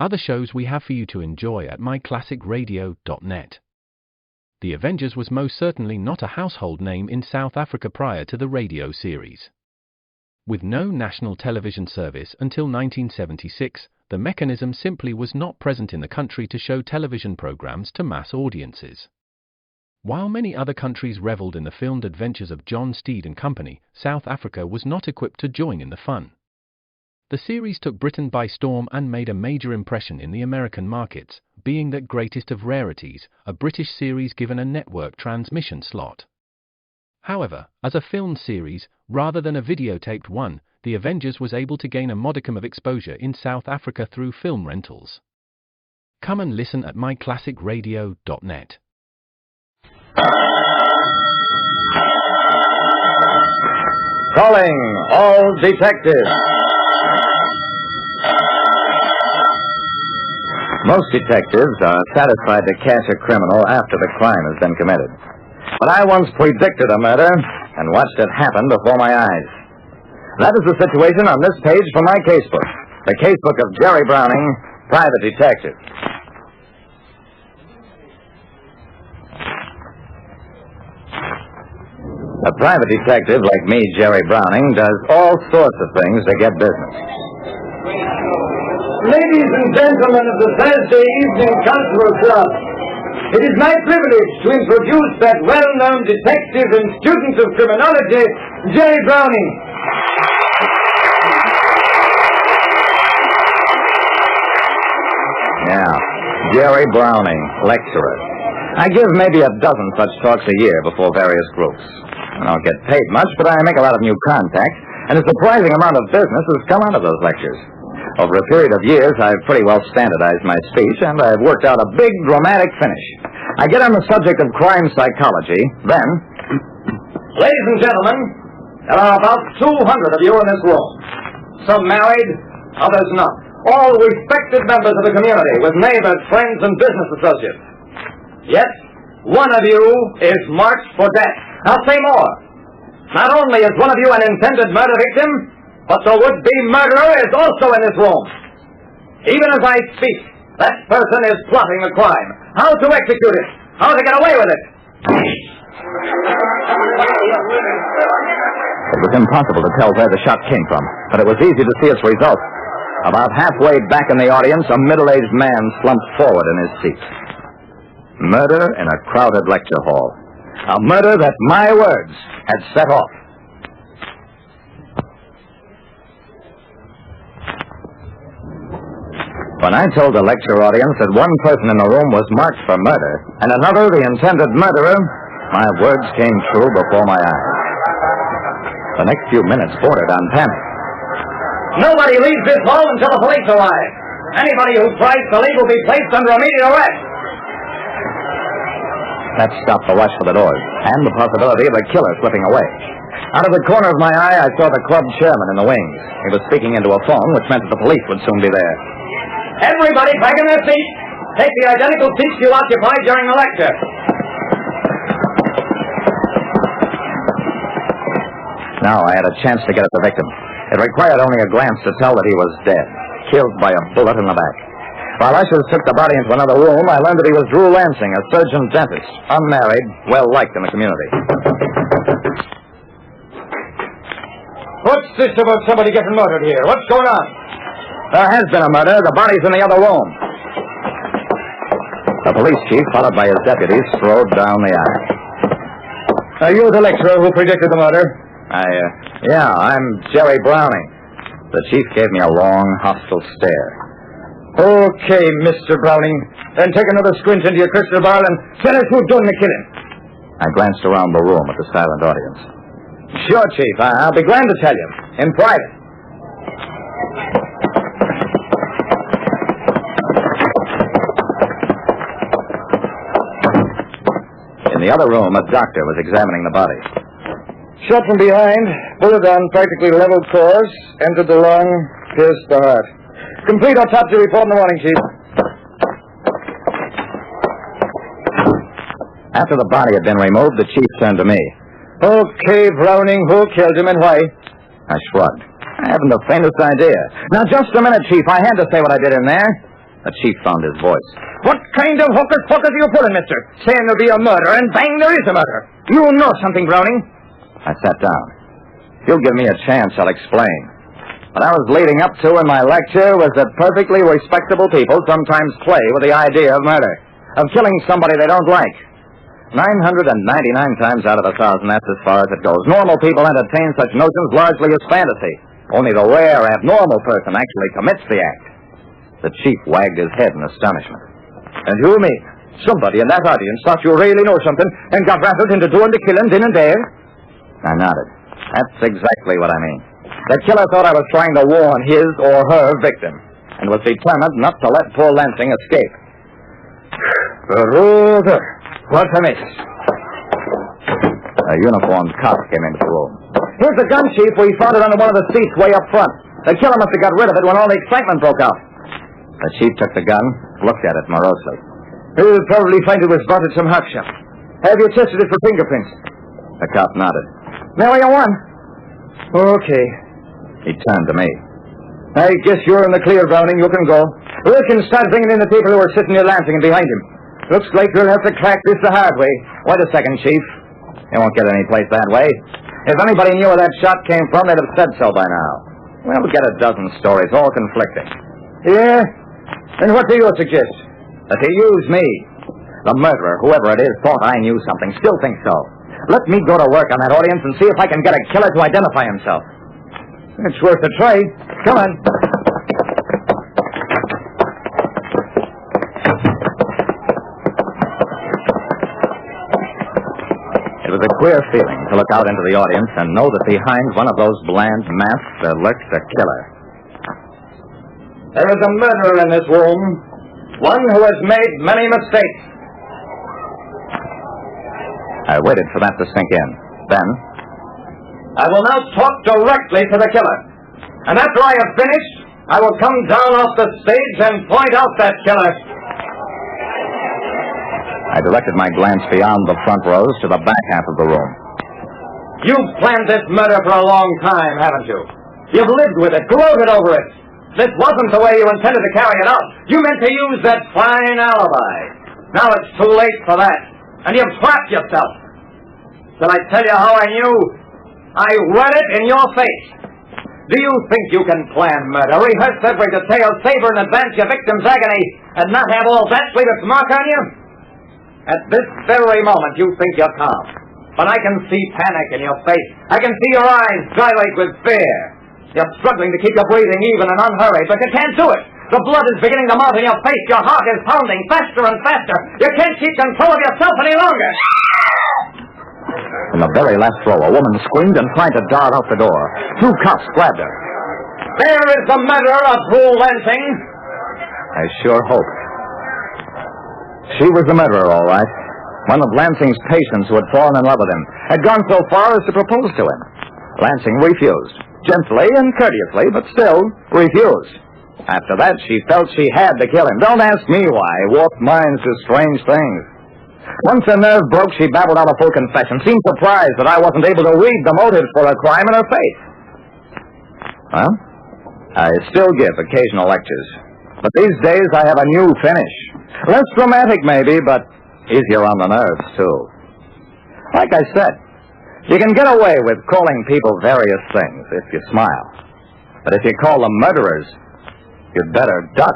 other shows we have for you to enjoy at myclassicradio.net. The Avengers was most certainly not a household name in South Africa prior to the radio series. With no national television service until 1976, the mechanism simply was not present in the country to show television programs to mass audiences. While many other countries reveled in the filmed adventures of John Steed and Company, South Africa was not equipped to join in the fun. The series took Britain by storm and made a major impression in the American markets, being that greatest of rarities, a British series given a network transmission slot. However, as a film series, rather than a videotaped one, The Avengers was able to gain a modicum of exposure in South Africa through film rentals. Come and listen at myclassicradio.net. Calling all detectives. Most detectives are satisfied to catch a criminal after the crime has been committed. But I once predicted a murder and watched it happen before my eyes. That is the situation on this page from my casebook. The casebook of Jerry Browning, private detective. A private detective like me, Jerry Browning, does all sorts of things to get business. Ladies and gentlemen of the Thursday Evening Cultural Club, it is my privilege to introduce that well-known detective and student of criminology, Jerry Browning. Yeah, Jerry Browning, lecturer. I give maybe a dozen such talks a year before various groups. I don't get paid much, but I make a lot of new contacts, and a surprising amount of business has come out of those lectures. Over a period of years, I've pretty well standardized my speech, and I've worked out a big dramatic finish. I get on the subject of crime psychology, then... Ladies and gentlemen, there are about 200 of you in this room. Some married, others not. All respected members of the community, with neighbors, friends, and business associates. Yet, one of you is marked for death. I'll say more. Not only is one of you an intended murder victim, but the would-be murderer is also in this room. Even as I speak, that person is plotting the crime. How to execute it. How to get away with it. It was impossible to tell where the shot came from, but it was easy to see its result. About halfway back in the audience, a middle-aged man slumped forward in his seat. Murder in a crowded lecture hall. A murder that my words had set off. When I told the lecture audience that one person in the room was marked for murder and another the intended murderer, my words came true before my eyes. The next few minutes bordered on panic. Nobody leaves this hall until the police arrive. Anybody who tries to leave will be placed under immediate arrest. That stopped the rush for the doors, and the possibility of a killer slipping away. Out of the corner of my eye, I saw the club chairman in the wings. He was speaking into a phone, which meant that the police would soon be there. Everybody back in their seats. Take the identical seats you occupied during the lecture. Now I had a chance to get at the victim. It required only a glance to tell that he was dead, killed by a bullet in the back. While ushers took the body into another room, I learned that he was Drew Lansing, a surgeon-dentist, unmarried, well-liked in the community. What's this about somebody getting murdered here? What's going on? There has been a murder. The body's in the other room. The police chief, followed by his deputies, strode down the aisle. Are you the lecturer who predicted the murder? Yeah, I'm Jerry Browning. The chief gave me a long, hostile stare. Okay, Mr. Browning. Then take another squint into your crystal ball and tell us who done the killing. I glanced around the room at the silent audience. Sure, Chief. I'll be glad to tell you. In private. In the other room, a doctor was examining the body. Shot from behind, bullet on practically level course, entered the lung, pierced the heart. Complete autopsy report in the morning, Chief. After the body had been removed, the chief turned to me. Okay, Browning, who killed him and why? I shrugged. I haven't the faintest idea. Now, just a minute, Chief. I had to say what I did in there. The chief found his voice. What kind of hocus-pocus are you pulling, mister? Saying there'll be a murder, and bang, there is a murder. You know something, Browning. I sat down. If you'll give me a chance, I'll explain. What I was leading up to in my lecture was that perfectly respectable people sometimes play with the idea of murder, of killing somebody they don't like. 999 times out of 1,000, that's as far as it goes. Normal people entertain such notions largely as fantasy. Only the rare, abnormal person actually commits the act. The chief wagged his head in astonishment. And you mean somebody in that audience thought you really know something and got rattled into doing the killing then and there? I nodded. That's exactly what I mean. The killer thought I was trying to warn his or her victim and was determined not to let poor Lansing escape. Brother, what a mess. A uniformed cop came into the room. Here's the gun, Chief. We found it under one of the seats way up front. The killer must have got rid of it when all the excitement broke out. The chief took the gun, looked at it morosely. He'll probably find it was bought at some hot shop. Have you tested it for fingerprints? The cop nodded. Now you won. Okay. He turned to me. I guess you're in the clear, Browning. You can go. We can start bringing in the people who are sitting near Lansing and behind him. Looks like we'll have to crack this the hard way. Wait a second, Chief. You won't get any place that way. If anybody knew where that shot came from, they'd have said so by now. We'll get a dozen stories, all conflicting. Yeah? And what do you suggest? That he used me. The murderer, whoever it is, thought I knew something. Still thinks so. Let me go to work on that audience and see if I can get a killer to identify himself. It's worth a try. Come on. It was a queer feeling to look out into the audience and know that behind one of those bland masks there lurked a killer. There is a murderer in this room. One who has made many mistakes. I waited for that to sink in. Then, I will now talk directly to the killer. And after I have finished, I will come down off the stage and point out that killer. I directed my glance beyond the front rows to the back half of the room. You've planned this murder for a long time, haven't you? You've lived with it, gloated over it. This wasn't the way you intended to carry it out. You meant to use that fine alibi. Now it's too late for that. And you've trapped yourself. Shall I tell you how I knew? I read it in your face. Do you think you can plan murder, rehearse every detail, savor in advance your victim's agony, and not have all that leave its mark on you? At this very moment, you think you're calm. But I can see panic in your face. I can see your eyes dilate with fear. You're struggling to keep your breathing even and unhurried, but you can't do it. The blood is beginning to mount in your face. Your heart is pounding faster and faster. You can't keep control of yourself any longer. In the very last row, a woman screamed and tried to dart out the door. Two cops grabbed her. There is the murderer of Rule Lansing. I sure hope. She was the murderer, all right. One of Lansing's patients who had fallen in love with him had gone so far as to propose to him. Lansing refused. Gently and courteously, but still refused. After that, she felt she had to kill him. Don't ask me why. Warped minds do strange things. Once her nerve broke, she babbled out a full confession, seemed surprised that I wasn't able to read the motive for her crime in her face. Well, I still give occasional lectures. But these days I have a new finish. Less dramatic, maybe, but easier on the nerves, too. Like I said, you can get away with calling people various things if you smile. But if you call them murderers, you'd better duck.